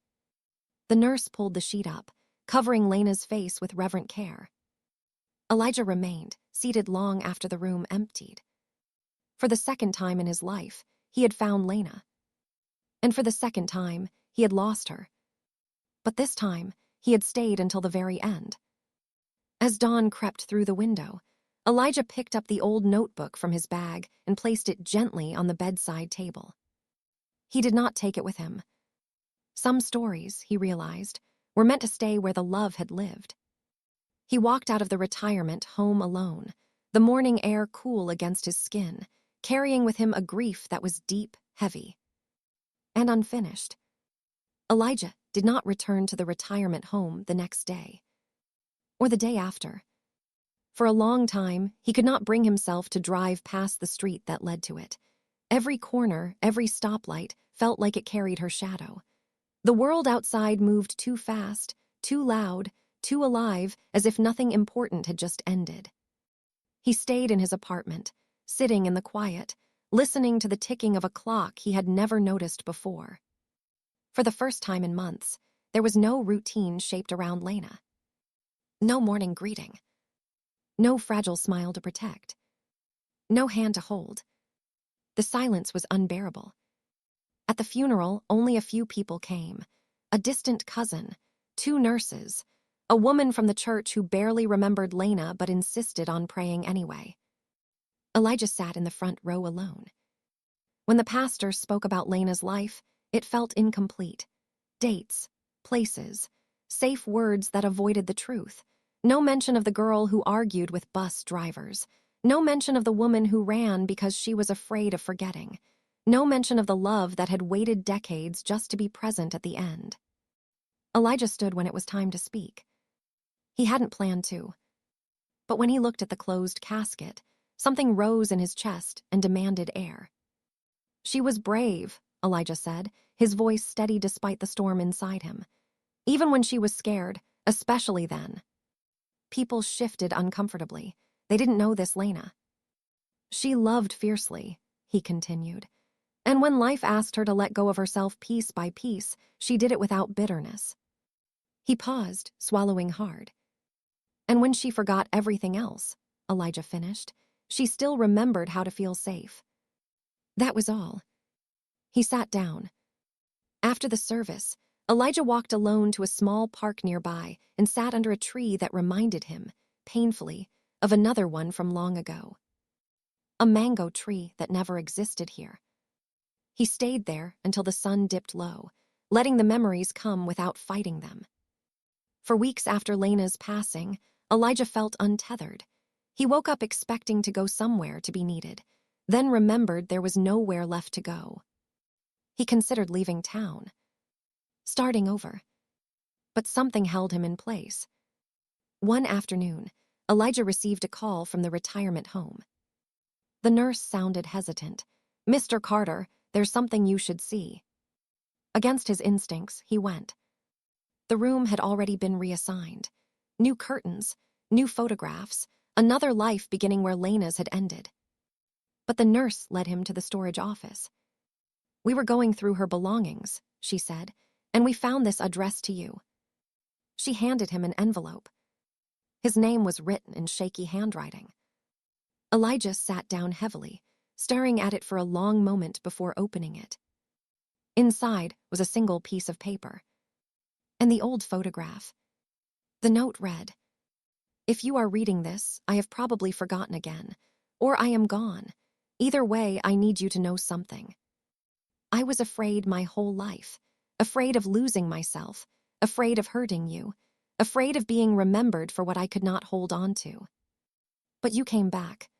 The nurse pulled the sheet up, covering Lena's face with reverent care. Elijah remained, seated long after the room emptied. For the second time in his life, he had found Lena. And for the second time, he had lost her. But this time, he had stayed until the very end. As dawn crept through the window, Elijah picked up the old notebook from his bag and placed it gently on the bedside table. He did not take it with him. Some stories, he realized, were meant to stay where the love had lived. He walked out of the retirement home alone, the morning air cool against his skin, carrying with him a grief that was deep, heavy, and unfinished. Elijah did not return to the retirement home the next day, or the day after. For a long time, he could not bring himself to drive past the street that led to it. Every corner, every stoplight felt like it carried her shadow. The world outside moved too fast, too loud, too alive, as if nothing important had just ended. He stayed in his apartment, sitting in the quiet, listening to the ticking of a clock he had never noticed before. For the first time in months, there was no routine shaped around Lena. No morning greeting. No fragile smile to protect. No hand to hold. The silence was unbearable. At the funeral, only a few people came. A distant cousin, 2 nurses, a woman from the church who barely remembered Lena but insisted on praying anyway. Elijah sat in the front row alone. When the pastor spoke about Lena's life, it felt incomplete. Dates, places, safe words that avoided the truth. No mention of the girl who argued with bus drivers. No mention of the woman who ran because she was afraid of forgetting. No mention of the love that had waited decades just to be present at the end. Elijah stood when it was time to speak. He hadn't planned to. But when he looked at the closed casket, something rose in his chest and demanded air. She was brave, Elijah said, his voice steady despite the storm inside him. Even when she was scared, especially then. People shifted uncomfortably. They didn't know this Lena. She loved fiercely, he continued. And when life asked her to let go of herself piece by piece, she did it without bitterness. He paused, swallowing hard. And when she forgot everything else, Elijah finished, she still remembered how to feel safe. That was all. He sat down. After the service, Elijah walked alone to a small park nearby and sat under a tree that reminded him, painfully, of another one from long ago. A mango tree that never existed here. He stayed there until the sun dipped low, letting the memories come without fighting them. For weeks after Lena's passing, Elijah felt untethered. He woke up expecting to go somewhere to be needed, then remembered there was nowhere left to go. He considered leaving town, starting over. But something held him in place. One afternoon, Elijah received a call from the retirement home. The nurse sounded hesitant. "Mr. Carter, there's something you should see." Against his instincts, he went. The room had already been reassigned. New curtains, new photographs, another life beginning where Lena's had ended. But the nurse led him to the storage office. "We were going through her belongings," she said, "and we found this addressed to you." She handed him an envelope. His name was written in shaky handwriting. Elijah sat down heavily, staring at it for a long moment before opening it. Inside was a single piece of paper. And the old photograph. The note read, "If you are reading this, I have probably forgotten again, or I am gone. Either way, I need you to know something. I was afraid my whole life, afraid of losing myself, afraid of hurting you, afraid of being remembered for what I could not hold on to. But you came back,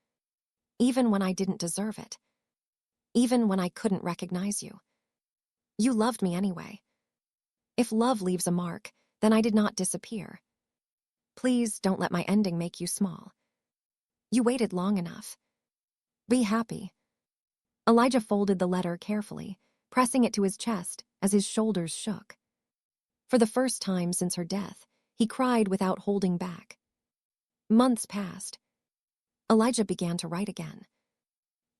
even when I didn't deserve it, even when I couldn't recognize you. You loved me anyway. If love leaves a mark, then I did not disappear. Please don't let my ending make you small. You waited long enough. Be happy." Elijah folded the letter carefully, pressing it to his chest as his shoulders shook. For the first time since her death, he cried without holding back. Months passed. Elijah began to write again.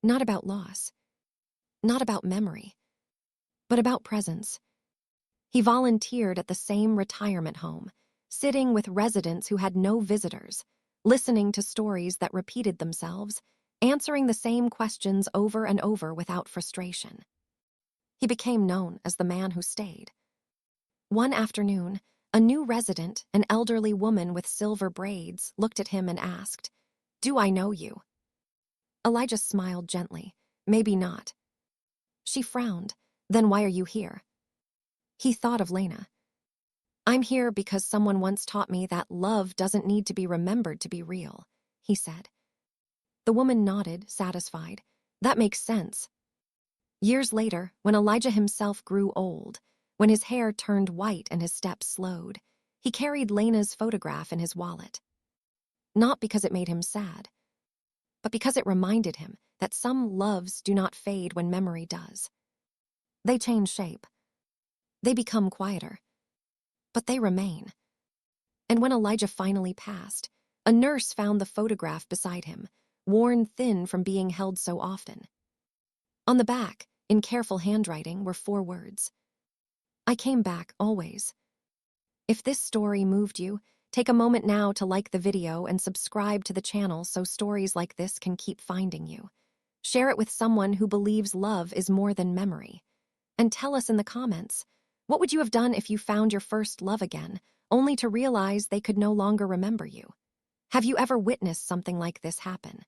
Not about loss, not about memory, but about presence. He volunteered at the same retirement home, sitting with residents who had no visitors, listening to stories that repeated themselves, answering the same questions over and over without frustration. He became known as the man who stayed. One afternoon, a new resident, an elderly woman with silver braids, looked at him and asked, "Do I know you?" Elijah smiled gently. "Maybe not." She frowned. "Then why are you here?" He thought of Lena. "I'm here because someone once taught me that love doesn't need to be remembered to be real," he said. The woman nodded, satisfied. "That makes sense." Years later, when Elijah himself grew old, when his hair turned white and his steps slowed, he carried Lena's photograph in his wallet. Not because it made him sad, but because it reminded him that some loves do not fade when memory does. They change shape. They become quieter. But they remain. And when Elijah finally passed, a nurse found the photograph beside him, worn thin from being held so often. On the back, in careful handwriting, were 4 words. "I came back, always." If this story moved you, take a moment now to like the video and subscribe to the channel so stories like this can keep finding you. Share it with someone who believes love is more than memory. And tell us in the comments, what would you have done if you found your first love again, only to realize they could no longer remember you? Have you ever witnessed something like this happen?